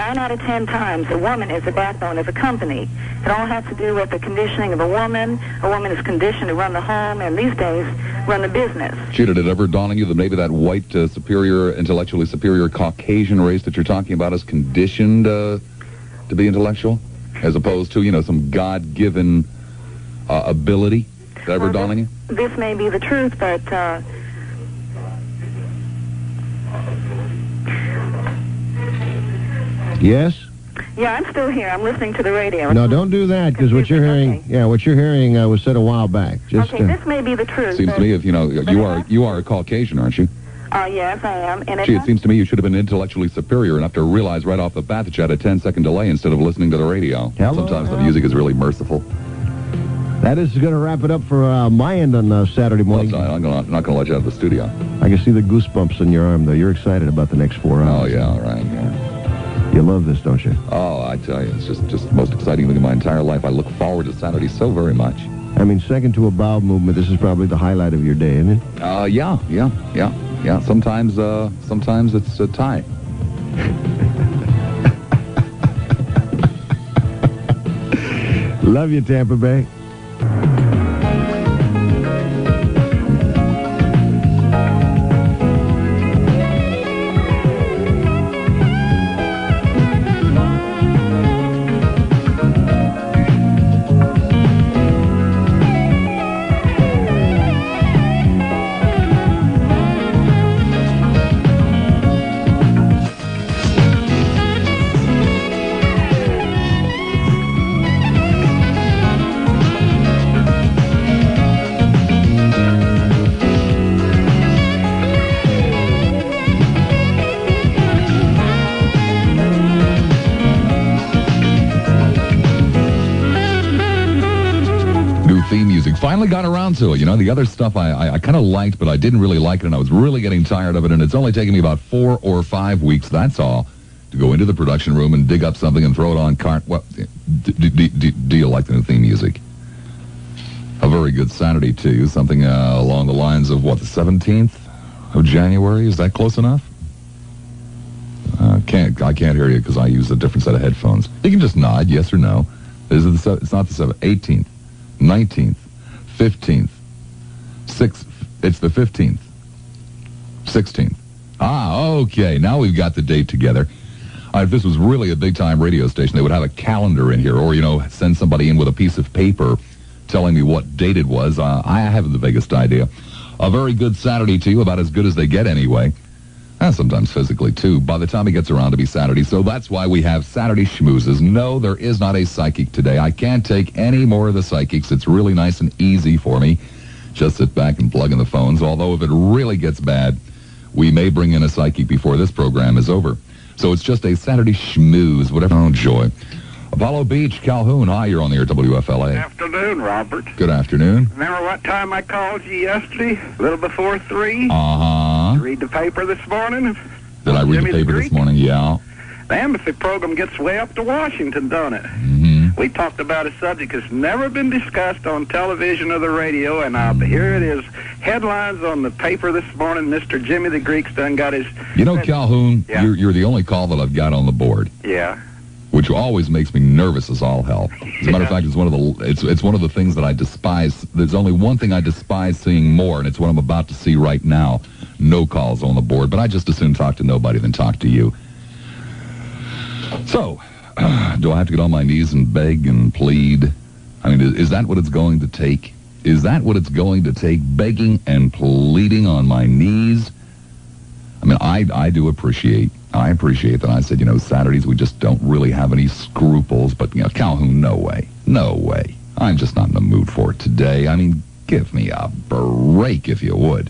9 out of 10 times, a woman is the backbone of a company. It all has to do with the conditioning of a woman. A woman is conditioned to run the home, and these days, run the business. Sheila, did it ever dawn on you that maybe that white, intellectually superior Caucasian race that you're talking about is conditioned to be intellectual, as opposed to, some God-given ability? Did it ever dawn on you? This may be the truth, but... Yes? Yeah, I'm still here. I'm listening to the radio. No, don't do that, because what you're hearing, what you're hearing was said a while back. Just, okay, this may be the truth. Seems to me, if you are a Caucasian, aren't you? Yes, I am. And Gee, it seems to me you should have been intellectually superior enough to realize right off the bat that you had a 10-second delay instead of listening to the radio. Hello? Sometimes the music is really merciful. That is going to wrap it up for my end on Saturday morning. Well, I'm not going to let you out of the studio. I can see the goosebumps in your arm, though. You're excited about the next 4 hours. Oh, yeah, all right, yeah. You love this, don't you? Oh, I tell you, it's just the most exciting thing in my entire life. I look forward to Saturday so very much. I mean, second to a bowel movement, this is probably the highlight of your day, isn't it? Yeah. Sometimes it's a tie. Love you, Tampa Bay. Finally got around to it. The other stuff I kind of liked, but I didn't really like it, and I was really getting tired of it, and it's only taken me about 4 or 5 weeks, that's all, to go into the production room and dig up something and throw it on Well, do you like the new theme music? A very good Saturday to you, something along the lines of, the 17th of January? Is that close enough? I can't hear you because I use a different set of headphones. You can just nod, yes or no. It's not the 7th, 18th, 19th, 15th, 6th, it's the 15th, 16th. Okay, now we've got the date together. If this was really a big-time radio station, they would have a calendar in here, or, send somebody in with a piece of paper telling me what date it was. I haven't the vaguest idea. A very good Saturday to you, about as good as they get anyway. Sometimes physically, too, by the time it gets around to be Saturday. So that's why we have Saturday schmoozes. No, there is not a psychic today. I can't take any more of the psychics. It's really nice and easy for me. Just sit back and plug in the phones. Although if it really gets bad, we may bring in a psychic before this program is over. So it's just a Saturday schmooze, whatever. Oh, joy. Apollo Beach, Calhoun. Hi, you're on the air, WFLA. Afternoon, Robert. Good afternoon. Remember what time I called you yesterday? A little before 3? Uh-huh. Did you read the paper this morning? Did I read the paper this morning? Yeah. The embassy program gets way up to Washington, don't it? Mm-hmm. We talked about a subject that's never been discussed on television or the radio, and here it is. Headlines on the paper this morning. Mr. Jimmy the Greek's done got his... Calhoun, yeah. You're the only call that I've got on the board. Yeah. Which always makes me nervous as all hell. As a matter of fact, it's one of the things that I despise. There's only one thing I despise seeing more, and it's what I'm about to see right now. No calls on the board, but I just as soon talk to nobody than talk to you. So, do I have to get on my knees and beg and plead? I mean, is that what it's going to take? Is that what it's going to take, begging and pleading on my knees? I mean, I do appreciate that I said, Saturdays we just don't really have any scruples, but, Calhoun, no way. I'm just not in the mood for it today. I mean, give me a break, if you would.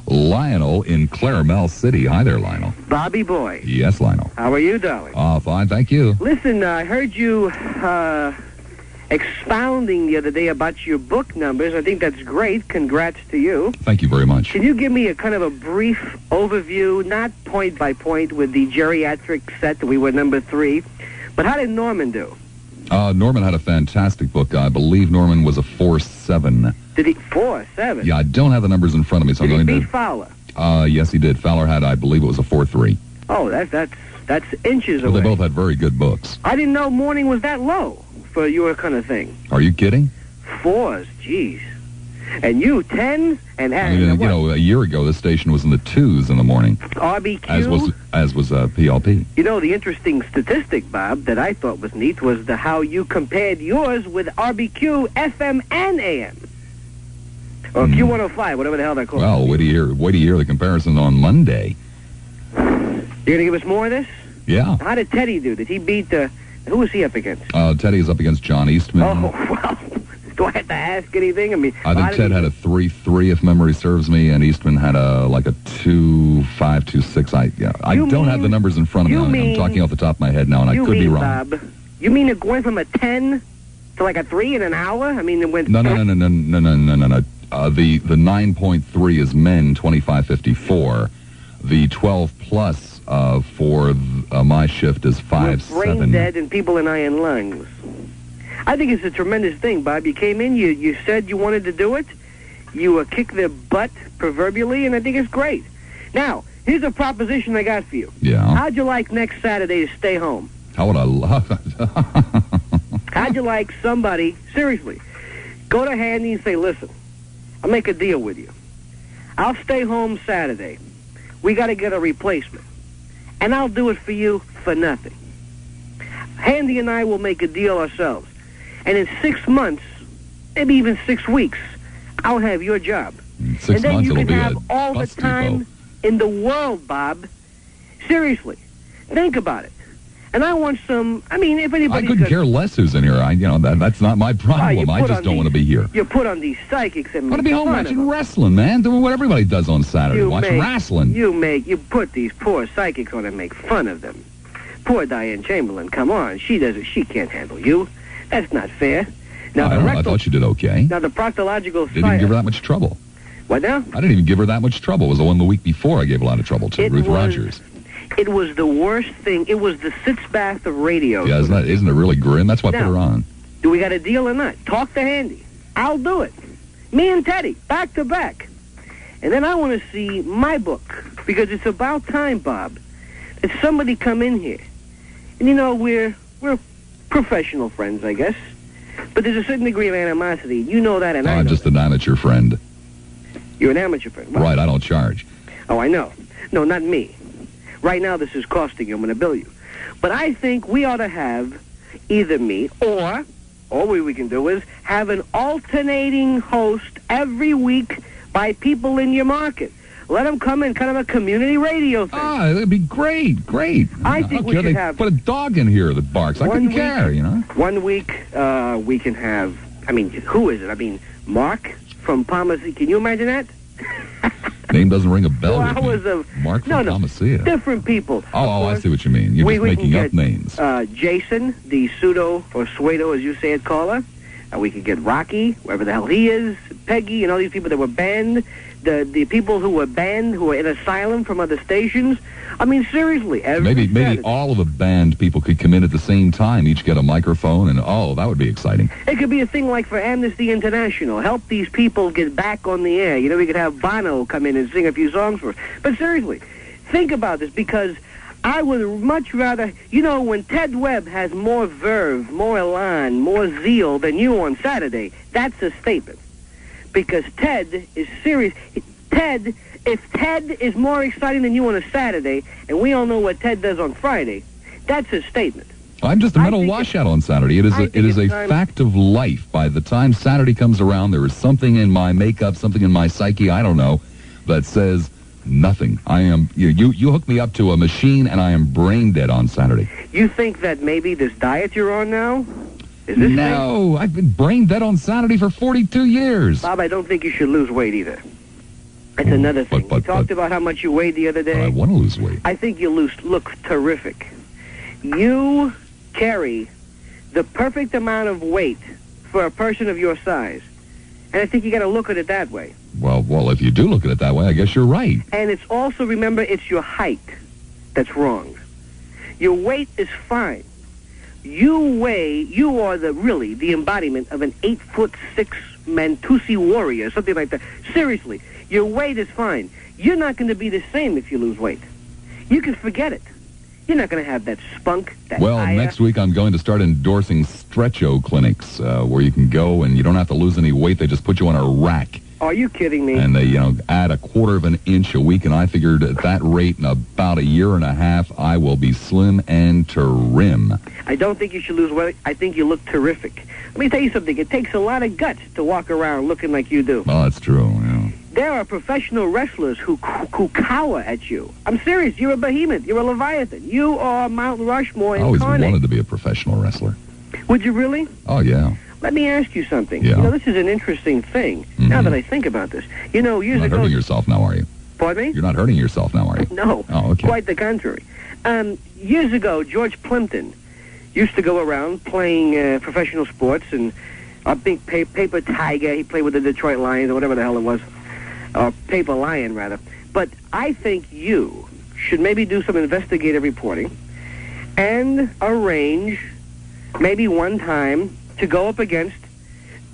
Lionel in Claremelle City. Hi there, Lionel. Bobby boy. Yes, Lionel. How are you, darling? Fine, thank you. Listen, I heard you expounding the other day about your book numbers. I think that's great. Congrats to you. Thank you very much. Can you give me a kind of a brief overview, not point by point with the geriatric set that we were number 3, but how did Norman do? Norman had a fantastic book. I believe Norman was a 4.7. Did he? 4.7? Yeah, I don't have the numbers in front of me, so did I'm going he to... beat Fowler? Yes, he did. Fowler had, I believe it was a 4.3. Oh, that's That's inches Well, away. they both had very good books. I didn't know morning was that low for your kind of thing. Are you kidding? 4s, geez. And you, 10s, and I mean, what? you know, a year ago, this station was in the 2s in the morning, RBQ. as was PLP. You know, the interesting statistic, Bob, that I thought was neat was how you compared yours with RBQ, FM, and AM. Or Q105, whatever the hell they're called. Well, wait to hear the comparison on Monday. You're going to give us more of this? Yeah. How did Teddy do? Did he beat who was he up against? Teddy is up against John Eastman. Oh, well, do I have to ask anything? I mean, I think Ted had a 3-3, if memory serves me, and Eastman had a 2-5, 2-6. I don't have the numbers in front of me. I'm talking off the top of my head now, and I could be wrong. Bob, you mean it went from a 10 to like a 3 in an hour? I mean, it went... No. The 9.3 is men, 25.54. The 12 plus for my shift is 5.7. Brain dead and people in iron lungs. I think it's a tremendous thing, Bob. You came in, you said you wanted to do it. You kicked their butt, proverbially, and I think it's great. Now, here's a proposition I got for you. Yeah. How'd you like next Saturday to stay home? How would I love it? How'd you like somebody, seriously, go to Handy and say, listen, I'll make a deal with you. I'll stay home Saturday. We got to get a replacement. And I'll do it for you for nothing. Handy and I will make a deal ourselves. And in 6 months, maybe even 6 weeks, I'll have your job. In 6 and then months, you it'll can be have a all the bus time depot. in the world, Bob. Seriously. Think about it. And I want some, I mean, if I anybody's couldn't care less who's in here. That's not my problem. I just don't want to be here. You put on these psychics and I want to be home fun of watching them. wrestling, man. Doing what everybody does on Saturday. Watch wrestling. You put these poor psychics on and make fun of them. Poor Diane Chamberlain, come on. She can't handle you. That's not fair. Now, I thought you did okay. Now, the proctological Didn't even give her that much trouble. What now? I didn't even give her that much trouble. It was the one the week before I gave a lot of trouble to, Ruth Rogers. It was the worst thing. It was the sitz-bath of radio. Yeah, isn't it really grim? That's why I put her on. Do we got a deal or not? Talk to Handy. I'll do it. Me and Teddy, back to back. And then I want to see my book, because it's about time, Bob, that somebody come in here. And, you know, we're professional friends, I guess. But there's a certain degree of animosity. You know that, and I know I'm just an amateur friend. You're an amateur friend. Well, Right, I don't charge. Oh, I know. No, not me. Right now, this is costing you. I'm going to bill you. But I think we ought to have either me or what we can do is have an alternating host every week by people in your market. Let them come in, kind of a community radio thing. Ah, that'd be great. I think don't we care. should They have... put a dog in here that barks. I couldn't care, you know. 1 week, we can have... I mean, who is it? I mean, Mark from Palmacia. Can you imagine that? Name doesn't ring a bell 2 with hours me. of... Mark from Palmacia. Different people. Oh, I see what you mean. You're just making up names. Jason, the pseudo or pseudo, as you say it, caller. We could get Rocky, wherever the hell he is, Peggy, and all these people that were banned. The people who were banned, who were in asylum from other stations. I mean, seriously. Maybe all of the banned people could come in at the same time, each get a microphone, and that would be exciting. It could be a thing like for Amnesty International. Help these people get back on the air. You know, we could have Bono come in and sing a few songs for us. But seriously, think about this, because I would much rather, you know, when Ted Webb has more verve, more elan, more zeal than you on Saturday, that's a statement. Because Ted is serious. If Ted is more exciting than you on a Saturday, and we all know what Ted does on Friday, that's a statement. I'm just a mental washout on Saturday. It is a fact of life. By the time Saturday comes around, there is something in my makeup, something in my psyche, I don't know, that says nothing. I am you hook me up to a machine, and I am brain dead on Saturday. You think that maybe this diet you're on now? Is this No, I've been brain dead on Saturday for 42 years. Bob, I don't think you should lose weight either. That's another thing. We talked about how much you weighed the other day. But I want to lose weight. I think you look terrific. You carry the perfect amount of weight for a person of your size. And I think you got to look at it that way. Well, if you do look at it that way, I guess you're right. And it's also, remember, it's your height that's wrong. Your weight is fine. You are the embodiment of an 8'6" Mantusi warrior, something like that. Seriously, your weight is fine. You're not going to be the same if you lose weight. You can forget it. You're not going to have that spunk, that Well, ire. next week I'm going to start endorsing Stretcho clinics where you can go and you don't have to lose any weight. They just put you on a rack. Are you kidding me? And they, add a quarter of an inch a week. And I figured at that rate, in about a year and a half, I will be slim and trim. I don't think you should lose weight. I think you look terrific. Let me tell you something. It takes a lot of guts to walk around looking like you do. Well, that's true. Yeah. There are professional wrestlers who cower at you. I'm serious. You're a behemoth. You're a Leviathan. You are Mount Rushmore I always incarnate. wanted to be a professional wrestler. Would you really? Oh, yeah. Let me ask you something. Yeah. This is an interesting thing, now that I think about this. Years You're not ago... hurting yourself now, are you? Pardon me? You're not hurting yourself now, are you? No. Oh, okay. Quite the contrary. Years ago, George Plimpton used to go around playing professional sports, and a big paper tiger. He played with the Detroit Lions, or whatever the hell it was. Or paper lion, rather. But I think you should maybe do some investigative reporting and arrange maybe one time to go up against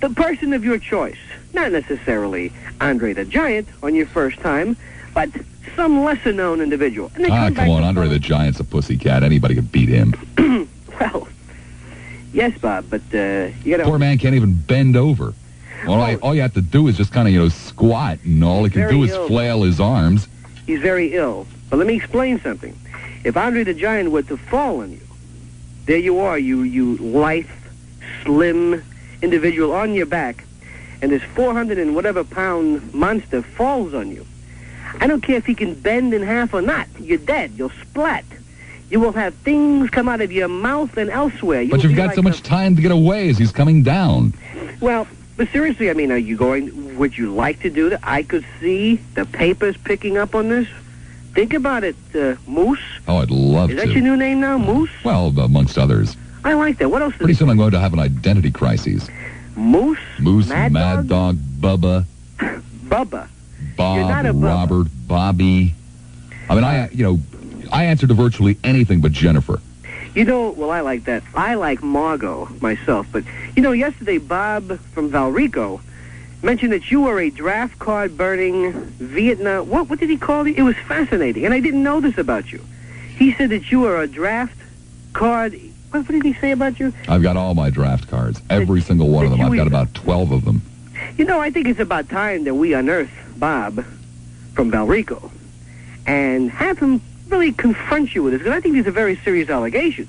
the person of your choice. Not necessarily Andre the Giant on your first time, but some lesser-known individual. And then Come back on, to Andre the Giant's a pussycat. Anybody could beat him. Well, yes, Bob, but you got Poor to... man can't even bend over. All you have to do is just kind of, squat, and all he can Very do is ill. flail his arms. He's very ill. But let me explain something. If Andre the Giant were to fall on you, there you are, you lithe, slim individual on your back, and this 400 and whatever pound monster falls on you. I don't care if he can bend in half or not. You're dead. You'll splat. You will have things come out of your mouth and elsewhere. But you've got so much time to get away as he's coming down. Well, but seriously, I mean, would you like to do that? I could see the papers picking up on this. Think about it, Moose. Oh, I'd love Is to. that your new name now, Moose? Well, amongst others. I like that. What else Pretty is soon I'm going to have an identity crisis. Moose? Moose, Mad Dog, Bubba, Bubba. Bob, You're not a Bubba. Robert, Bobby. I mean, I answer to virtually anything but Jennifer. Well, I like that. I like Margot myself. But, yesterday Bob from Valrico mentioned that you were a draft card burning Vietnam... What did he call you? It was fascinating. And I didn't know this about you. He said that you were a draft card... What did he say about you? I've got all my draft cards. Every single one of them. I've got about 12 of them. I think it's about time that we unearth Bob from Valrico and have him really confront you with this, because I think these are very serious allegations.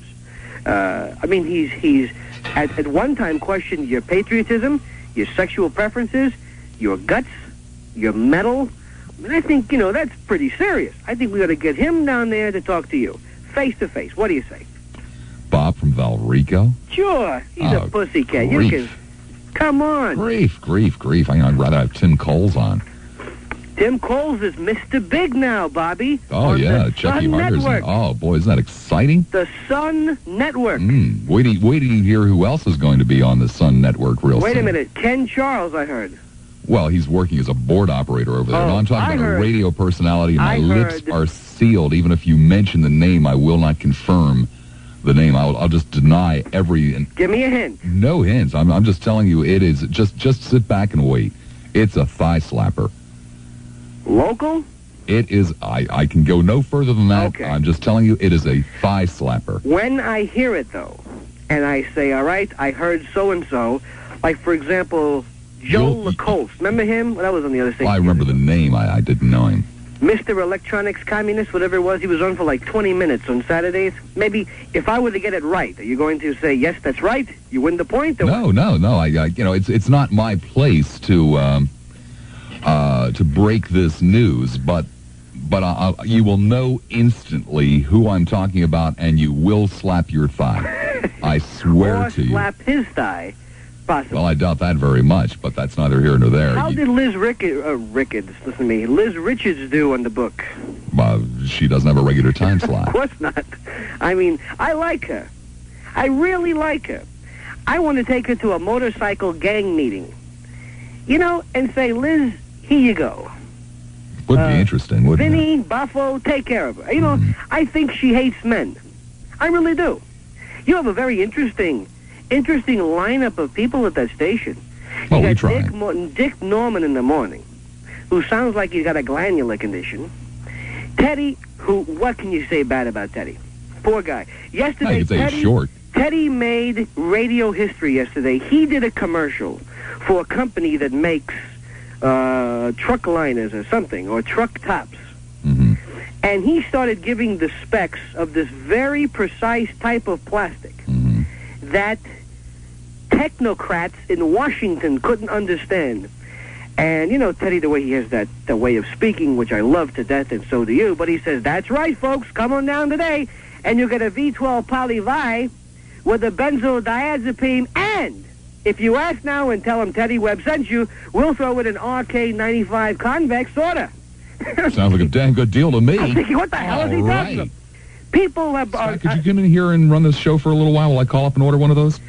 I mean, he's at one time questioned your patriotism, your sexual preferences, your guts, your mettle. And I think, that's pretty serious. I think we ought to get him down there to talk to you, face to face. What do you say? Bob from Valrico? Sure. He's a pussycat. Grief. You can... Come on. Grief. I'd rather have Tim Coles on. Tim Coles is Mr. Big now, Bobby. Oh, on yeah, the Chucky Sun Hunter's. Network. Oh, boy, isn't that exciting? The Sun Network. Wait till you hear who else is going to be on the Sun Network real soon. Wait a minute. Ken Charles, I heard. Well, he's working as a board operator over there. Oh, No, I'm talking about a radio personality, and my I lips heard- are sealed. Even if you mention the name, I will not confirm the name. I'll just deny every... Give me a hint. No hints. I'm just telling you, it is... Just sit back and wait. It's a thigh slapper. Local? It is... I can go no further than that. Okay. I'm just telling you, it is a thigh slapper. When I hear it, though, and I say, all right, I heard so-and-so, like, for example, Joe You'll- Lacoste. Remember him? Well, that was on the other station. Well, I remember the name. I didn't know him. Mr. Electronics Communist, whatever it was, he was on for like 20 minutes on Saturdays. Maybe if I were to get it right, are you going to say, yes, that's right? You win the point? Or No. It's not my place to break this news, but you will know instantly who I'm talking about, and you will slap your thigh. I swear or to you. slap his thigh, possibly. Well, I doubt that very much, but that's neither here nor there. How did Liz Richards, listen to me, Liz Richards do on the book? She doesn't have a regular time Of slot. course not. I mean, I like her. I really like her. I want to take her to a motorcycle gang meeting. And say, Liz, here you go. Would be interesting, wouldn't it? Vinny, Buffo, take care of her. I think she hates men. I really do. You have a very interesting lineup of people at that station. Well, You we got try. Dick Norman in the morning, who sounds like he's got a glandular condition. Teddy, what can you say bad about Teddy? Poor guy. Yesterday, I could say he's short. Teddy made radio history yesterday. He did a commercial for a company that makes truck liners or something, or truck tops. Mm-hmm. And he started giving the specs of this very precise type of plastic that technocrats in Washington couldn't understand. And, you know, Teddy, the way he has that way of speaking, which I love to death, and so do you, but he says, that's right, folks, come on down today, and you'll get a V12 Poly-Vi with a benzodiazepine, and if you ask now and tell them Teddy Webb sent you, we'll throw it an RK95 convex soda. Sounds like a damn good deal to me. I'm thinking, what the hell is he talking about? People have... Scott, could you come in here and run this show for a little while I call up and order one of those?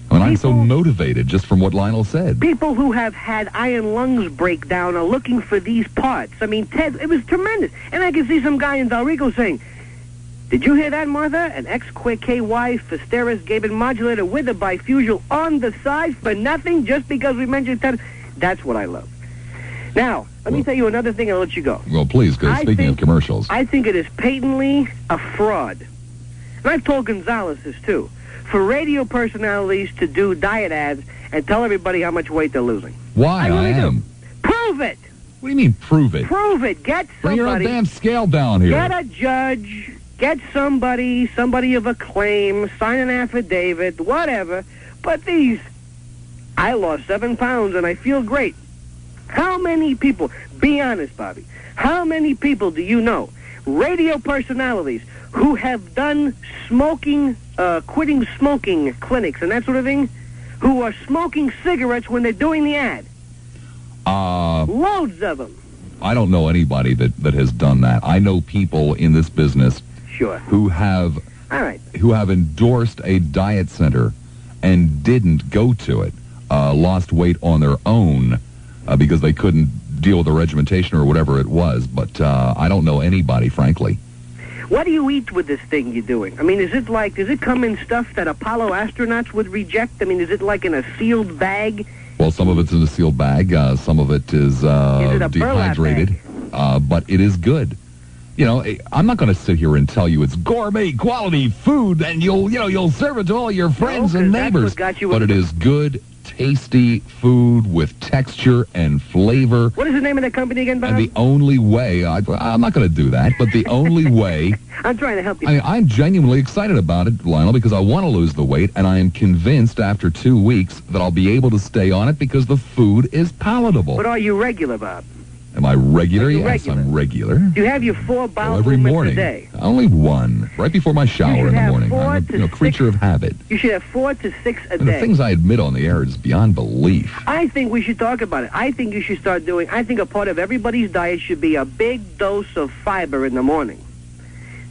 I mean, I'm so motivated just from what Lionel said. People who have had iron lungs break down are looking for these parts. I mean, Ted, it was tremendous. And I can see some guy in Valrico saying, did you hear that, Martha? An XKY Fisteris Gaben modulator with a bifusial on the side for nothing just because we mentioned Ted. That's what I love. Now, let me tell you another thing and I'll let you go. Well, please, because speaking of commercials. I think it is patently a fraud. And I've told Gonzalez this, too. For radio personalities to do diet ads and tell everybody how much weight they're losing. Why? I am. Prove it. What do you mean, prove it? Prove it. Get somebody. Bring your own damn scale down here. Get a judge. Get somebody of acclaim. Sign an affidavit. Whatever. But these, I lost 7 pounds and I feel great. How many people, be honest, Bobby, how many people do you know, radio personalities, who have done smoking, quitting smoking clinics and that sort of thing, who are smoking cigarettes when they're doing the ad? Loads of them. I don't know anybody that has done that. I know people in this business who have endorsed a diet center and didn't go to it, lost weight on their own because they couldn't deal with the regimentation or whatever it was. But I don't know anybody, frankly. What do you eat with this thing you're doing? I mean, does it come in stuff that Apollo astronauts would reject? I mean, is it like in a sealed bag? Well, some of it's in a sealed bag. Some of it is dehydrated. But it is good. You know, I'm not going to sit here and tell you it's gourmet quality food and you'll serve it to all your friends and neighbors. But it is good, tasty food with texture and flavor. What is the name of the company again, Bob? And the only way, I'm not going to do that, but the only way... I'm trying to help you. I'm genuinely excited about it, Lionel, because I want to lose the weight, and I am convinced after 2 weeks that I'll be able to stay on it because the food is palatable. But are you regular, Bob? Am I regular? Yes, I'm regular. Do you have your 4 bowel every movements morning. a day? Only 1, right before my shower in the morning. I'm a creature of habit. You should have 4 to 6 a day. And the things I admit on the air is beyond belief. I think we should talk about it. I think you should start doing, I think a part of everybody's diet should be a big dose of fiber in the morning.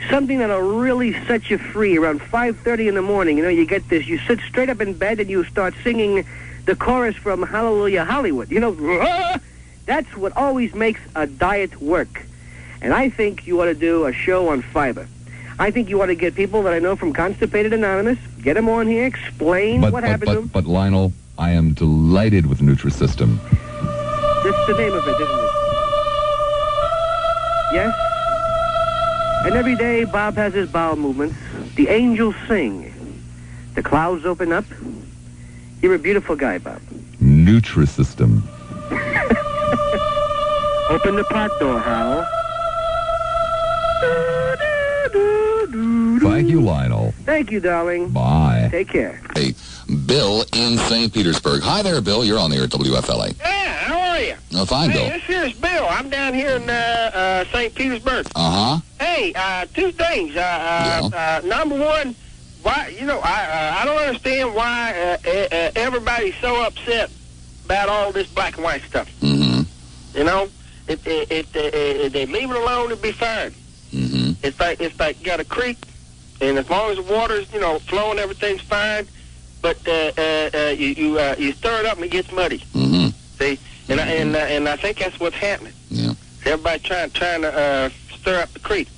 Something that'll really set you free around 5:30 in the morning. You know, you get this, you sit straight up in bed and you start singing the chorus from Hallelujah Hollywood. You know, that's what always makes a diet work. And I think you ought to do a show on fiber. I think you ought to get people that I know from Constipated Anonymous, get them on here, explain what happened to them. But Lionel, I am delighted with Nutrisystem. That's the name of it, isn't it? Yes? And every day Bob has his bowel movements. The angels sing. The clouds open up. You're a beautiful guy, Bob. Nutrisystem. Open the pot door, Hal. Thank you, Lionel. Thank you, darling. Bye. Take care. Hey, Bill in St. Petersburg. Hi there, Bill. You're on the air at WFLA. Yeah, how are you? Oh, fine, Bill. This here's Bill. I'm down here in St. Petersburg. Uh-huh. Hey, 2 things. Number one, why? You know, I don't understand why everybody's so upset about all this black and white stuff. Mm-hmm. You know, if they leave it alone, it'd be fine. Mm-hmm. It's like you got a creek, and as long as the water's flowing, everything's fine. But you stir it up and it gets muddy. Mm-hmm. See, and I think that's what's happening. Yeah. Everybody trying to stir up the creek,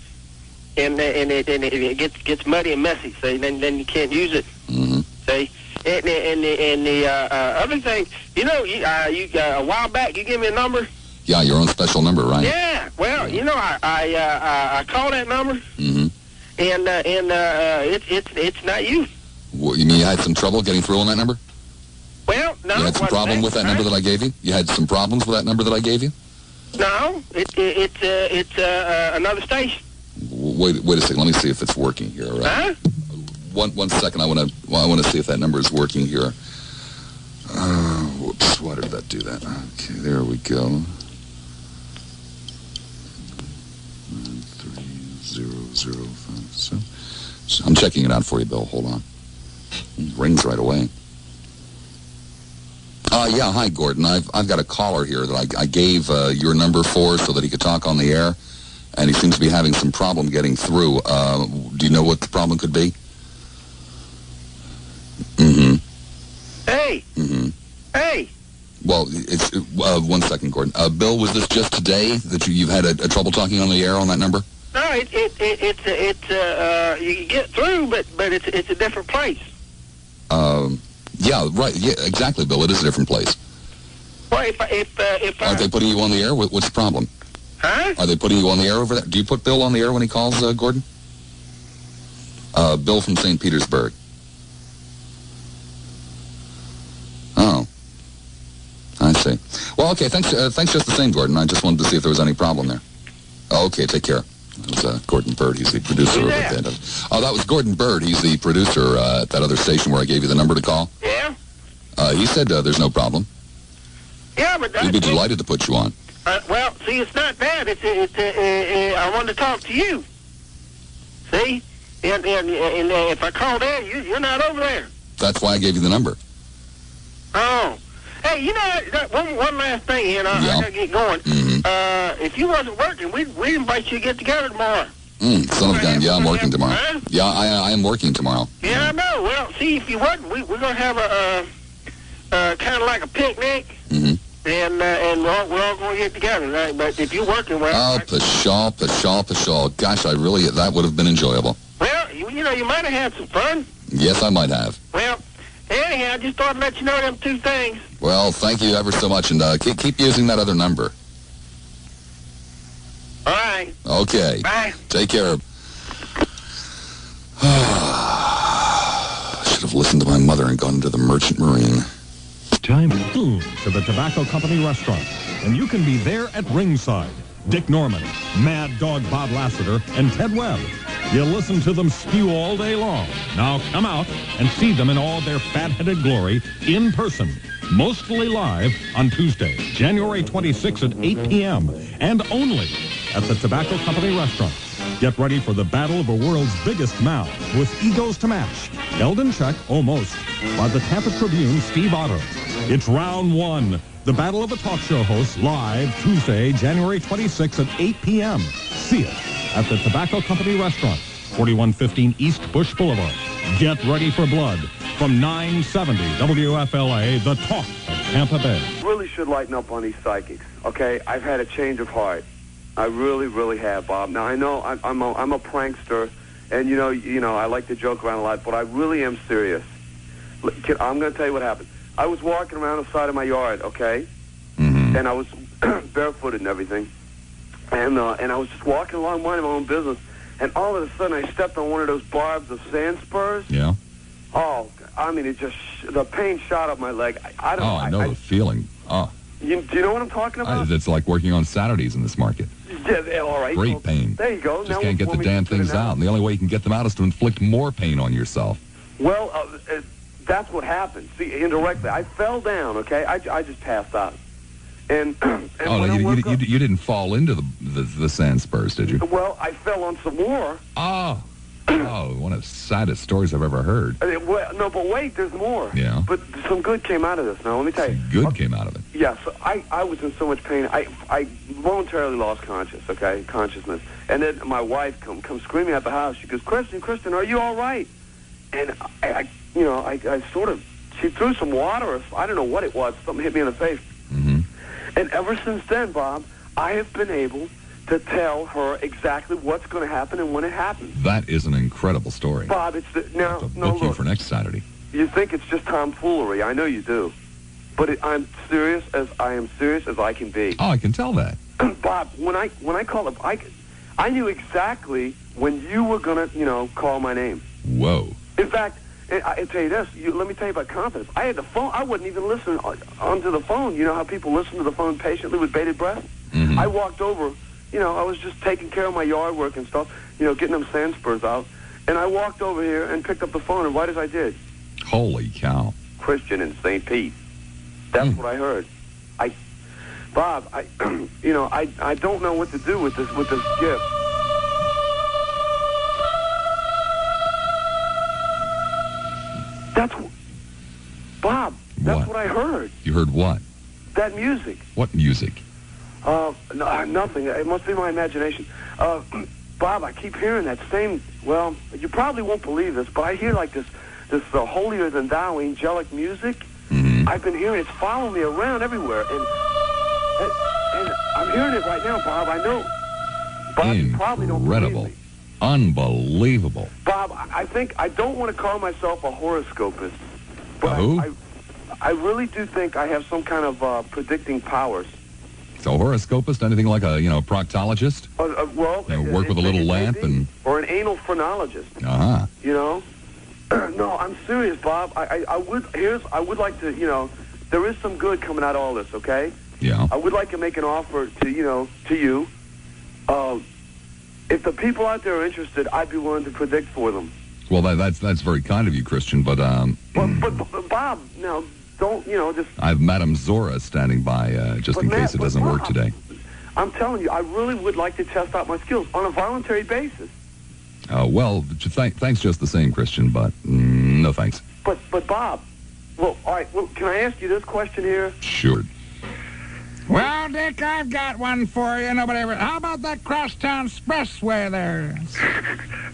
and it gets muddy and messy. See, then you can't use it. Mm-hmm. See, and the other thing, a while back you gave me a number. Yeah, your own special number, right? Yeah. Well, I called that number. Mm-hmm. and it's not you. What, you mean you had some trouble getting through on that number? Well, no. You had some problem with that number that I gave you? You had some problems with that number that I gave you? No, it's another station. Wait a second. Let me see if it's working here. Huh? One second. I want to see if that number is working here. Whoops. Why did that do that? Okay, there we go. 93005. So I'm checking it out for you, Bill. Hold on. It rings right away. Yeah, hi, Gordon. I've got a caller here that I gave your number for so that he could talk on the air, and he seems to be having some problem getting through. Do you know what the problem could be? Mm-hmm. Hey. Mm-hmm. Hey. Well, it's 1 second, Gordon. Bill, was this just today that you've had a trouble talking on the air on that number? No, it's you can get through, but it's a different place. Yeah, right. Yeah, exactly, Bill. It is a different place. Well, if Aren't they putting you on the air? What's the problem? Huh? Are they putting you on the air over there? Do you put Bill on the air when he calls, Gordon? Bill from St. Petersburg. Oh. I see. Well, okay, thanks just the same, Gordon. I just wanted to see if there was any problem there. Oh, okay, take care. That was Gordon Bird. He's the producer of it. Oh, that was Gordon Bird. He's the producer at that other station where I gave you the number to call. Yeah? He said there's no problem. Yeah, but... He'd be delighted to put you on. Well, see, it's not that. I wanted to talk to you. See? And if I call there, you're not over there. That's why I gave you the number. Oh. Hey, you know, one last thing, and I got to get going. Mm-hmm. If you wasn't working, we'd invite you to get together tomorrow. Son of a gun. Yeah, I'm working tomorrow. Huh? Yeah, I am working tomorrow. Yeah, I know. Well, see, if you wasn't, we're going to have a kind of like a picnic, Mm-hmm. and we're all going to get together, right? But if you're working, well... Oh, pshaw. Gosh, that would have been enjoyable. Well, you know, you might have had some fun. Yes, I might have. Well, anyhow, I just thought I'd let you know them two things. Well, thank you ever so much, and keep using that other number. All right. Okay. Bye. Take care. Should have listened to my mother and gone to the Merchant Marine. Time soon to the Tobacco Company restaurant, and you can be there at ringside. Dick Norman, Mad Dog Bob Lassiter, and Ted Webb. You listen to them spew all day long. Now come out and see them in all their fat-headed glory in person, mostly live on Tuesday, January 26th at 8 p.m. and only at the Tobacco Company restaurant. Get ready for the battle of the world's biggest mouth with egos to match. Held in check, almost, by the Tampa Tribune Steve Otto. It's round one. The battle of the talk show hosts live Tuesday, January 26th at 8 p.m. See it at the Tobacco Company restaurant, 4115 East Bush Boulevard. Get ready for blood. From 970 WFLA, the talk of Tampa Bay. Really should lighten up on these psychics, okay? I've had a change of heart. I really, really have, Bob. Now, I know I'm a prankster, and, you know, I like to joke around a lot, but I really am serious. I'm going to tell you what happened. I was walking around the side of my yard, okay? Mm-hmm. And I was barefooted and everything. And I was just walking along minding my own business, and all of a sudden I stepped on one of those barbs of sand spurs. Yeah. Oh, I mean, the pain shot up my leg. I don't know. I know the feeling. Oh. Do you know what I'm talking about? It's like working on Saturdays in this market. Yeah, all right. Great pain. There you go. Just can't get the damn things out. And the only way you can get them out is to inflict more pain on yourself. Well, that's what happened. See, indirectly, I fell down, okay? I just passed out. And you didn't fall into the sand spurs, did you? Well, I fell on some more. Oh, one of the saddest stories I've ever heard. No, but wait, there's more. Yeah. But some good came out of this. Now, let me tell you. Good came out of it. Yes, I was in so much pain. I voluntarily lost consciousness. And then my wife comes screaming at the house. She goes, Kristen, are you all right? And I sort of, she threw some water, or I don't know what it was. Something hit me in the face. Mm-hmm. And ever since then, Bob, I have been able to tell her exactly what's going to happen and when it happens. That is an incredible story. Bob, it's book you for next Saturday. You think it's just tomfoolery. I know you do. But I'm serious as I can be. Oh, I can tell that. Bob, when I called up, I knew exactly when you were going to, call my name. Whoa. In fact, I tell you this. Let me tell you about confidence. I had the phone. I wouldn't even listen onto the phone. You know how people listen to the phone patiently with bated breath? Mm-hmm. I walked over. I was just taking care of my yard work and stuff, getting them sand spurs out. And I walked over here and picked up the phone, and right as I did, Holy cow. Christian in St. Pete. That's what I heard. Bob, I don't know what to do with this gift. Bob, that's what I heard. You heard what? That music. What music? No, nothing. It must be my imagination. Bob, I keep hearing that same, well, you probably won't believe this, but I hear like this holier-than-thou angelic music. Mm-hmm. I've been hearing it's following me around everywhere, and I'm hearing it right now, Bob. I know. Bob, you probably don't believe me. Unbelievable. Bob, I don't want to call myself a horoscopist, but who? I really do think I have some kind of predicting powers. So horoscopist, anything like a, proctologist? Well, work with a little lamp and... Or an anal phrenologist. Uh-huh. No, I'm serious, Bob. I would like to, there is some good coming out of all this, okay? Yeah. I would like to make an offer to you. If the people out there are interested, I'd be willing to predict for them. Well, that's very kind of you, Christian, but But Bob, now, don't, just... I have Madame Zora standing by just in case it doesn't work today. I'm telling you, I really would like to test out my skills on a voluntary basis. Well, thanks just the same, Christian, but no thanks. But Bob, well, all right, well, can I ask you this question here? Sure. Well, Dick, I've got one for you. How about that crosstown expressway there?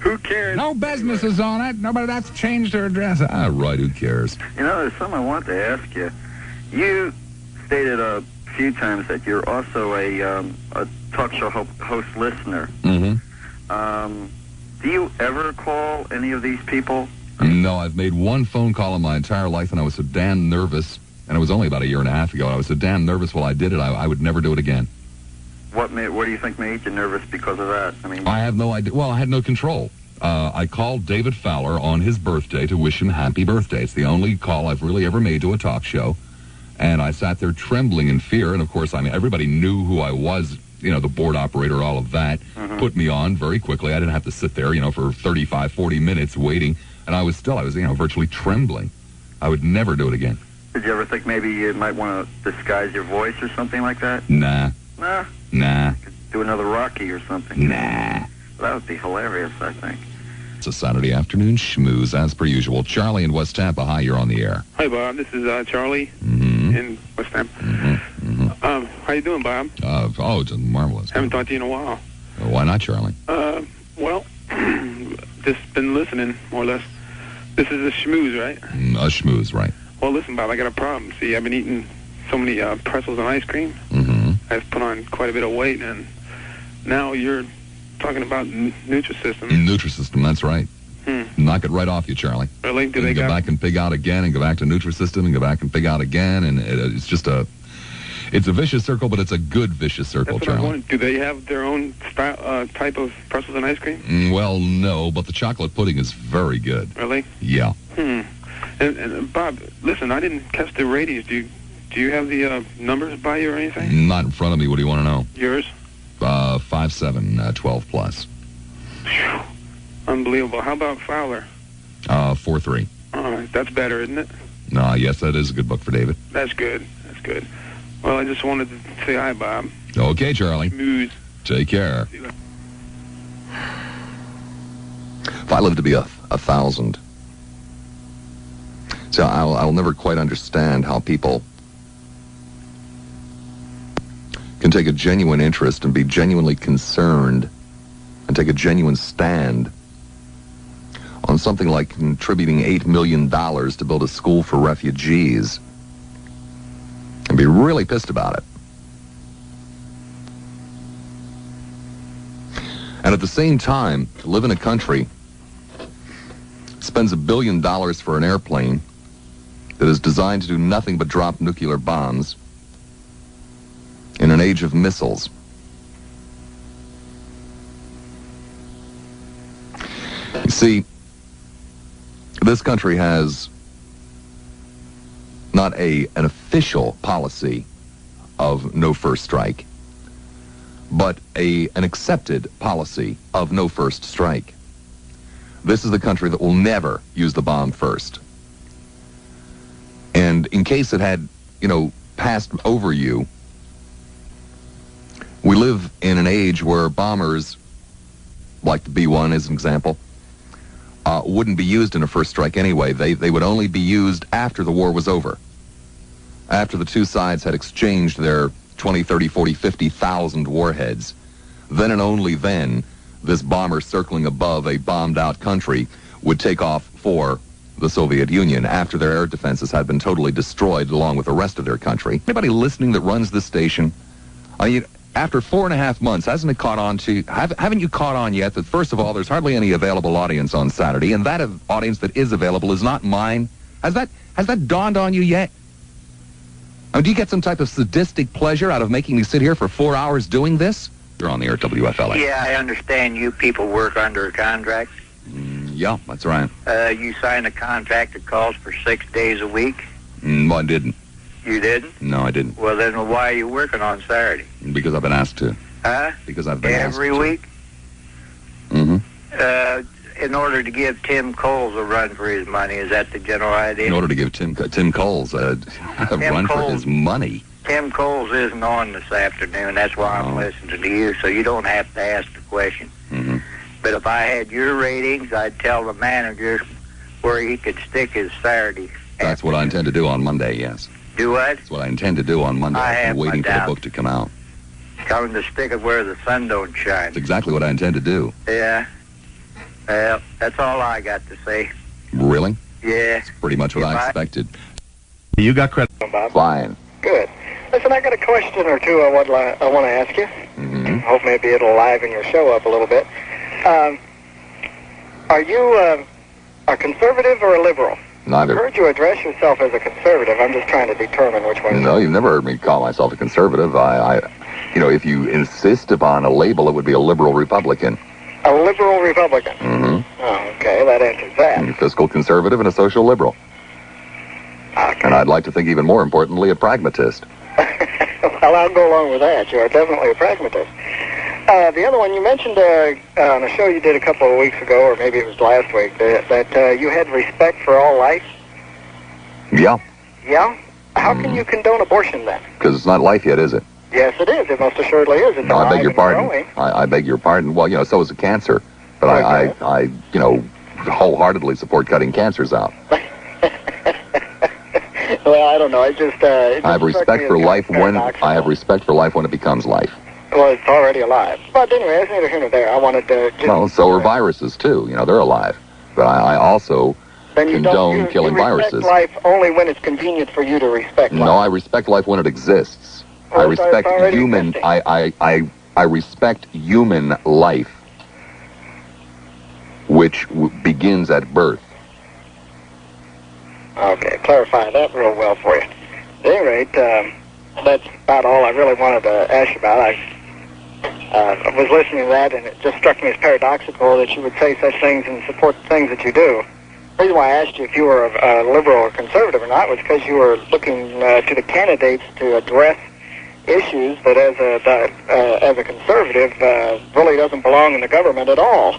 Who cares? No businesses on it. Nobody that's changed their address. Ah, right, who cares? There's something I want to ask you. You stated a few times that you're also a talk show host listener. Mm-hmm. Do you ever call any of these people? No, I've made one phone call in my entire life, and I was so damn nervous. And it was only about a year and a half ago. I was so damn nervous while I did it, I would never do it again. What do you think made you nervous because of that? I have no idea. Well, I had no control. I called David Fowler on his birthday to wish him happy birthday. It's the only call I've really ever made to a talk show. And I sat there trembling in fear. And, of course, everybody knew who I was, the board operator, all of that. Mm-hmm. Put me on very quickly. I didn't have to sit there, for 35, 40 minutes waiting. And I was virtually trembling. I would never do it again. Did you ever think maybe you might want to disguise your voice or something like that? Nah. You could do another Rocky or something. Nah. That would be hilarious, I think. It's a Saturday afternoon schmooze, as per usual. Charlie in West Tampa. Hi, you're on the air. Hi, Bob. This is Charlie in West Tampa. How you doing, Bob? It's marvelous. Haven't talked to you in a while. Why not, Charlie? Well, just been listening, more or less. This is a schmooze, right? A schmooze, right. Well, listen, Bob, I got a problem. See, I've been eating so many pretzels and ice cream. Mm-hmm. I've put on quite a bit of weight, and now you're talking about Nutrisystem. Nutrisystem, that's right. Knock it right off you, Charlie. Really? Do they go back and pig out again, and go back to Nutrisystem, and go back and pig out again, and it's just it's a vicious circle, but it's a good vicious circle, That's what Charlie. I'm wondering. Do they have their own style, type of pretzels and ice cream? Well, no, but the chocolate pudding is very good. Really? Yeah. And Bob, listen, I didn't catch the ratings. Do you have the numbers by you or anything? Not in front of me. What do you want to know? Yours? 5-7, 12 plus. Whew. Unbelievable. How about Fowler? 4-3. All right, that's better, isn't it? Yes, that is a good book for David. That's good. That's good. Well, I just wanted to say hi, Bob. Okay, Charlie. Schmooze. Take care. If I live to be a 1,000, so I'll never quite understand how people can take a genuine interest and be genuinely concerned and take a genuine stand on something like contributing $8 million to build a school for refugees and be really pissed about it. And at the same time, live in a country spends $1 billion for an airplane that is designed to do nothing but drop nuclear bombs in an age of missiles. See, this country has not an official policy of no first strike, but an accepted policy of no first strike. This is the country that will never use the bomb first. And in case it had, passed over you, we live in an age where bombers, like the B-1 as an example, wouldn't be used in a first strike anyway. They would only be used after the war was over. After the two sides had exchanged their 20, 30, 40, 50,000 warheads. Then and only then, this bomber circling above a bombed-out country would take off for the Soviet Union after their air defenses had been totally destroyed along with the rest of their country. Anybody listening that runs this station, after 4.5 months, hasn't it caught on to, haven't you caught on yet that, first of all, there's hardly any available audience on Saturday, and that audience that is available is not mine? Has that dawned on you yet? Do you get some type of sadistic pleasure out of making me sit here for 4 hours doing this? You're on the air, WFLA. Yeah, I understand you people work under a contract. Yeah, that's right. You signed a contract that calls for 6 days a week? I didn't. You didn't? No, I didn't. Well, then why are you working on Saturday? Because I've been asked to. Huh? Because I've been asked to. Every week? Mm-hmm. In order to give Tim Coles a run for his money, is that the general idea? In order to give Tim Coles a run for his money. Tim Coles isn't on this afternoon. That's why I'm listening to you, so you don't have to ask the question. Mm-hmm. But if I had your ratings, I'd tell the manager where he could stick his Saturday. That's what I intend to do on Monday, yes. Do what? That's what I intend to do on Monday. I'm waiting for the book to come out. Tell him to stick it where the sun don't shine. That's exactly what I intend to do. Yeah. Well, that's all I got to say. Really? Yeah. That's pretty much what I expected. You got credit, Bob. Fine. Good. Listen, I got a question or two I want to ask you. Mm-hmm. Hope maybe it'll liven your show up a little bit. Are you a conservative or a liberal? Neither. I heard you address yourself as a conservative. I'm just trying to determine which one. No, you've never heard me call myself a conservative. If you insist upon a label, it would be a liberal Republican. A liberal Republican? Mm-hmm. Oh, okay, that answers that. And a fiscal conservative and a social liberal. Okay. And I'd like to think even more importantly, a pragmatist. Well, I'll go along with that. You are definitely a pragmatist. The other one, you mentioned on a show you did a couple of weeks ago, or maybe it was last week, that you had respect for all life. Yeah. Yeah? How can you condone abortion then? Because it's not life yet, is it? Yes, it is. It most assuredly is. It's No, I beg your alive and pardon. growing. I beg your pardon. Well, so is a cancer. But Okay. I wholeheartedly support cutting cancers out. Well, I don't know. It just I have respect for life when it becomes life. Well, it's already alive. But anyway, that's neither here nor there. I wanted to just... Well, so are viruses, too. They're alive. But I also then you condone killing you respect viruses. life only when it's convenient for you to respect life. No, I respect life when it exists. Well, I respect it's already human... existing. I respect human life, which begins at birth. Okay, clarify that real well for you. At any rate, that's about all I really wanted to ask you about. I was listening to that, and it just struck me as paradoxical that you would say such things and support the things that you do. The reason why I asked you if you were a liberal or conservative or not was because you were looking to the candidates to address issues that as a conservative really doesn't belong in the government at all.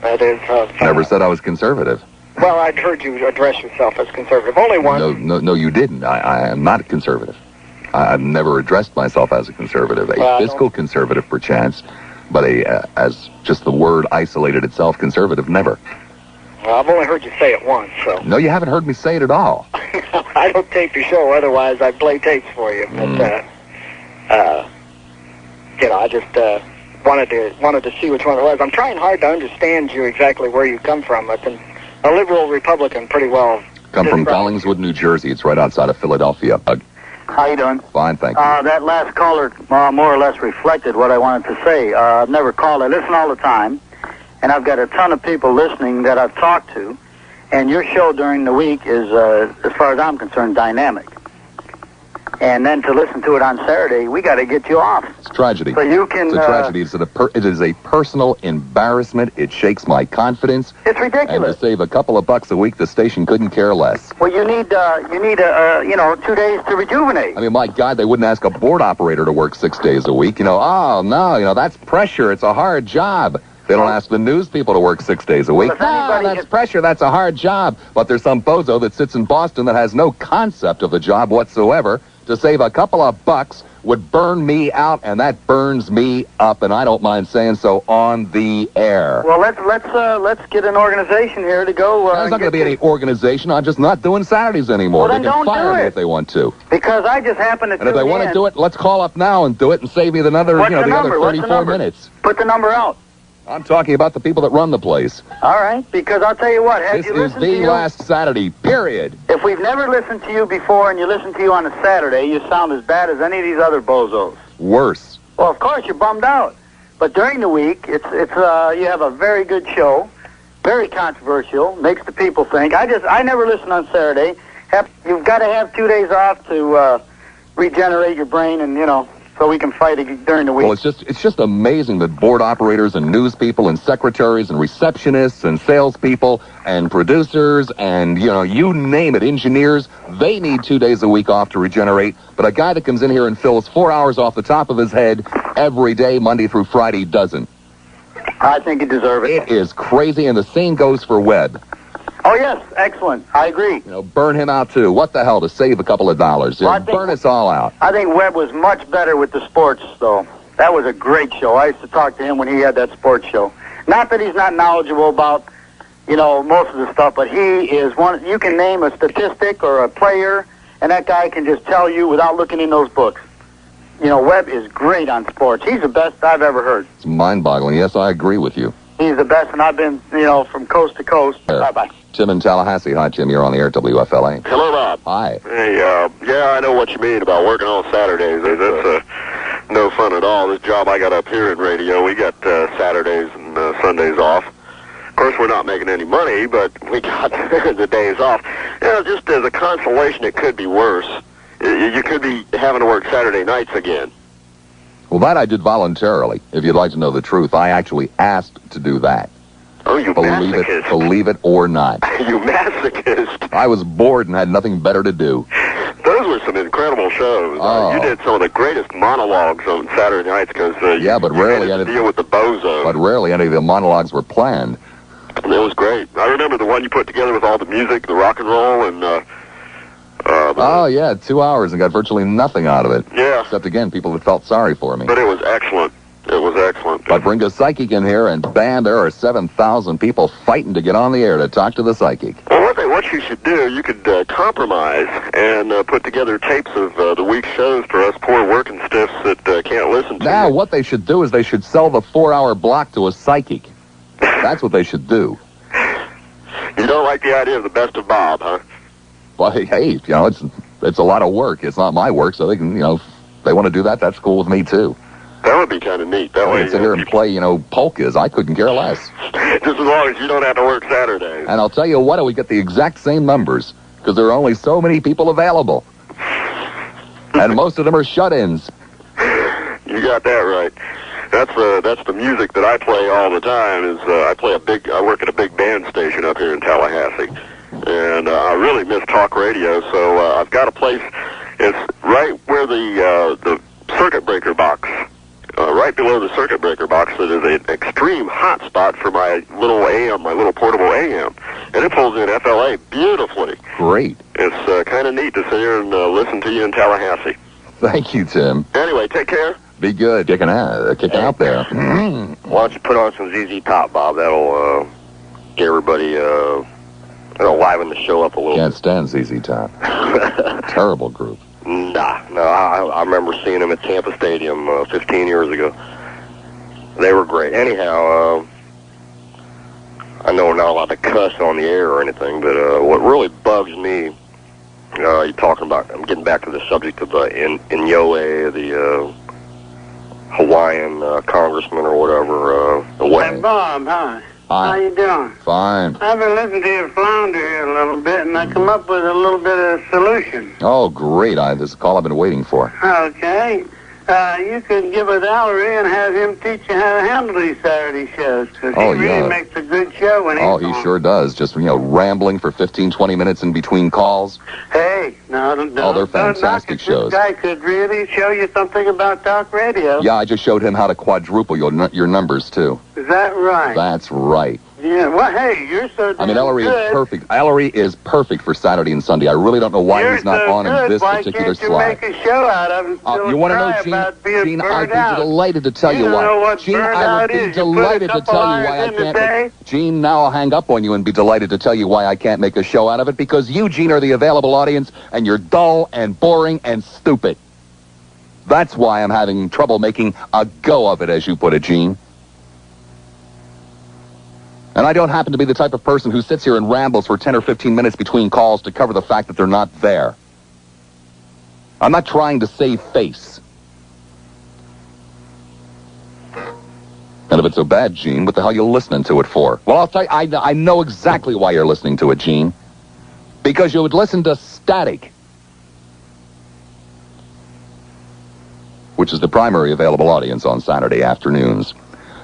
That is... Never said I was conservative. Well, I'd heard you address yourself as conservative. Only one. No, you didn't. I am not a conservative. I've never addressed myself as a conservative. A fiscal conservative, perchance, but as just the word isolated itself, conservative, never. Well, I've only heard you say it once, so... No, you haven't heard me say it at all. I don't tape your show, otherwise I'd play tapes for you. But, I just wanted to see which one it was. I'm trying hard to understand you exactly where you come from. But a liberal Republican pretty well... Come from Collingswood, New Jersey. It's right outside of Philadelphia. How you doing? Fine, thank you. That last caller more or less reflected what I wanted to say. I've never called. I listen all the time, and I've got a ton of people listening that I've talked to, and your show during the week is, as far as I'm concerned, dynamic. and then to listen to it on Saturday, we got to get you off. It's tragedy. So you can... It's a tragedy. It is a personal embarrassment. It shakes my confidence. It's ridiculous. And to save a couple of bucks a week, the station couldn't care less. Well, you need 2 days to rejuvenate. I mean, my God, they wouldn't ask a board operator to work 6 days a week. Oh, no, that's pressure. It's a hard job. They don't ask the news people to work 6 days a week. Well, that's pressure. That's a hard job. But there's some bozo that sits in Boston that has no concept of the job whatsoever. To save a couple of bucks would burn me out, and that burns me up, and I don't mind saying so on the air. Well, let's get an organization here to go. There's not going to be any organization. I'm just not doing Saturdays anymore. Well, then they can don't fire do me it. if they want to. Because I just happen to. And if they want to do it, let's call up now and do it, and save me the other, What's the other number? What's the 34 number? minutes. Put the number out. I'm talking about the people that run the place. All right, because I'll tell you what. This is the last Saturday, period. If we've never listened to you before and you listen to you on a Saturday, you sound as bad as any of these other bozos. Worse. Well, of course, you're bummed out. But during the week, it's you have a very good show, very controversial, makes the people think. I never listen on Saturday. You've got to have 2 days off to regenerate your brain and, so we can fight during the week. Well, it's just amazing that board operators and news people and secretaries and receptionists and salespeople and producers and, you name it, engineers, they need 2 days a week off to regenerate. But a guy that comes in here and fills 4 hours off the top of his head every day, Monday through Friday, doesn't. I think you deserve it. It is crazy, and the same goes for Webb. Oh, yes, excellent. I agree. Burn him out, too. What the hell, to save a couple of dollars? Well, Burn us all out. I think Webb was much better with the sports, though. That was a great show. I used to talk to him when he had that sports show. Not that he's not knowledgeable about, most of the stuff, but he is one. You can name a statistic or a player, and that guy can just tell you without looking in those books. Webb is great on sports. He's the best I've ever heard. It's mind-boggling. Yes, I agree with you. He's the best, and I've been, from coast to coast. Bye-bye. Tim in Tallahassee. Hi, Tim. You're on the air, WFLA. Hello, Bob. Hi. Hey, yeah, I know what you mean about working on Saturdays. That's no fun at all. This job I got up here in radio, we got Saturdays and Sundays off. Of course, we're not making any money, but we got the days off. Just as a consolation, it could be worse. You could be having to work Saturday nights again. Well, that I did voluntarily. If you'd like to know the truth, I actually asked to do that. Oh, you masochist. Believe it or not. You masochist. I was bored and had nothing better to do. Those were some incredible shows. You did some of the greatest monologues on Saturday nights because but rarely had to deal with the bozo. But rarely any of the monologues were planned. It was great. I remember the one you put together with all the music, the rock and roll, and... 2 hours and got virtually nothing out of it. Yeah. Except, again, people that felt sorry for me. But it was excellent. It was excellent. But bring a psychic in here, and bam, there are 7,000 people fighting to get on the air to talk to the psychic. Well, what you should do, you could compromise and put together tapes of the week's shows for us poor working stiffs that can't listen to Now, you. what they should do is they should sell the 4-hour block to a psychic. That's what they should do. You don't like the idea of the best of Bob, huh? Well, hey, it's a lot of work. It's not my work, so they can, if they want to do that, that's cool with me, too. That would be kind of neat. That way, sit here and play, polkas. I couldn't care less. Just as long as you don't have to work Saturdays. And I'll tell you what, we get the exact same numbers because there are only so many people available, and most of them are shut-ins. You got that right. That's the music that I play all the time. I work at a big band station up here in Tallahassee, and I really miss talk radio. So I've got a place. It's right where the circuit breaker box. Right below the circuit breaker box, that is an extreme hot spot for my little AM, my little portable AM. And it pulls in FLA beautifully. Great. It's kind of neat to sit here and listen to you in Tallahassee. Thank you, Tim. Anyway, take care. Be good. Kicking out there. Why don't you put on some ZZ Top, Bob? That'll get everybody, it'll liven the show up a little Can't stand ZZ Top. Terrible group. No, I remember seeing them at Tampa Stadium 15 years ago. They were great. Anyhow, I know we're not allowed to cuss on the air or anything, but what really bugs me, you're talking about, I'm getting back to the subject of Inyoe, the Hawaiian congressman or whatever. That Bob, huh? Hi. How you doing? Fine. I've been listening to you flounder here a little bit, and I come up with a little bit of a solution. Oh, great. This is a call I've been waiting for. Okay. You could give it Ellery and have him teach you how to handle these Saturday shows, because he really makes a good show when he's Oh, he sure does. Just, rambling for 15, 20 minutes in between calls. Hey, no. Oh, they're fantastic shows. This guy could really show you something about talk radio. Yeah, I just showed him how to quadruple your numbers, too. Is that right? That's right. Yeah, well, hey, you're so damn Ellery good. is perfect. Ellery is perfect for Saturday and Sunday. I really don't know why he's not on in this particular slot. Why can't you make a show out of it? You want to know, Gene, I'd be delighted to tell you why. Gene, I would be delighted to tell you why I can't. Gene, now I'll hang up on you and be delighted to tell you why I can't make a show out of it, because you, Gene, are the available audience, and you're dull and boring and stupid. That's why I'm having trouble making a go of it, as you put it, Gene. And I don't happen to be the type of person who sits here and rambles for 10 or 15 minutes between calls to cover the fact that they're not there. I'm not trying to save face. And if it's so bad, Gene, what the hell are you listening to it for? Well, I'll tell you, I know exactly why you're listening to it, Gene. Because you would listen to static, which is the primary available audience on Saturday afternoons.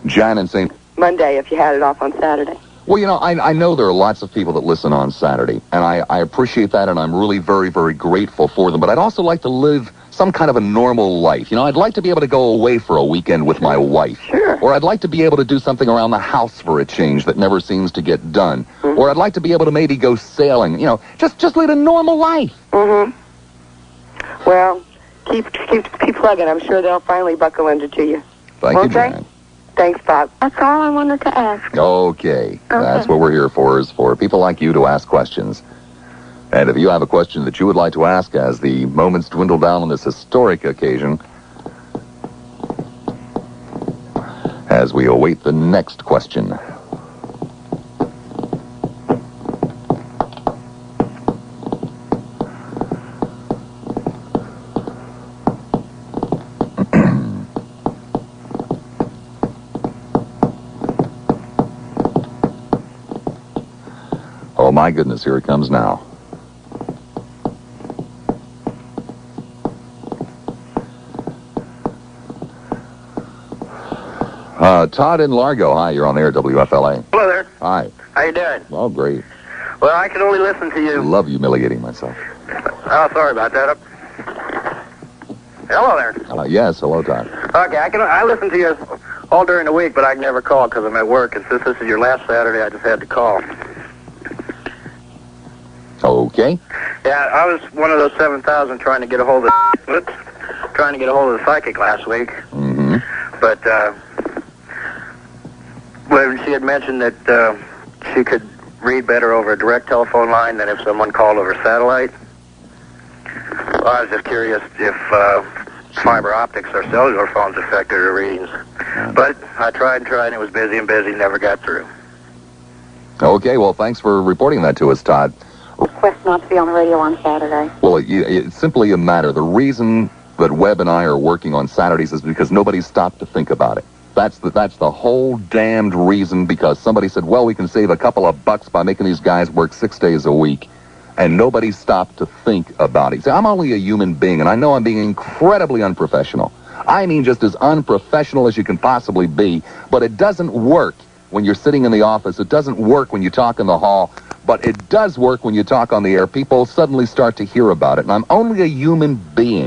Jan and St. Monday, if you had it off on Saturday. Well, I know there are lots of people that listen on Saturday, and I appreciate that, and I'm really very, very grateful for them. But I'd also like to live some kind of a normal life. I'd like to be able to go away for a weekend with my wife. Sure. Or I'd like to be able to do something around the house for a change that never seems to get done. Mm-hmm. Or I'd like to be able to maybe go sailing. Just lead a normal life. Mm-hmm. Well, keep plugging. I'm sure they'll finally buckle under to you. Thank you, Jan. Thanks, Bob. That's all I wanted to ask. Okay. That's what we're here for, is for people like you to ask questions. And if you have a question that you would like to ask as the moments dwindle down on this historic occasion, as we await the next question. Oh, my goodness, here it comes now. Todd in Largo. Hi, you're on the air, WFLA. Hello there. Hi. How you doing? Oh, great. Well, I can only listen to you. I love humiliating myself. Oh, sorry about that. Hello there. Yes, hello, Todd. Okay, I listen to you all during the week, but I can never call because I'm at work. And since this is your last Saturday, I just had to call. Okay. Yeah, I was one of those 7,000 trying to get a hold of the psychic last week. Mm-hmm. But when she had mentioned that she could read better over a direct telephone line than if someone called over satellite. Well, I was just curious if fiber optics or cellular phones affected her readings. But I tried and tried, and it was busy and busy, never got through. Okay, well, thanks for reporting that to us, Todd. Request not to be on the radio on Saturday. Well, it's simply a matter. The reason that Webb and I are working on Saturdays is because nobody stopped to think about it. That's the whole damned reason, because somebody said, well, we can save a couple of bucks by making these guys work 6 days a week. And nobody stopped to think about it. See, I'm only a human being, and I know I'm being incredibly unprofessional. I mean just as unprofessional as you can possibly be, but it doesn't work when you're sitting in the office. It doesn't work when you talk in the hall, but it does work when you talk on the air. People suddenly start to hear about it, and I'm only a human being.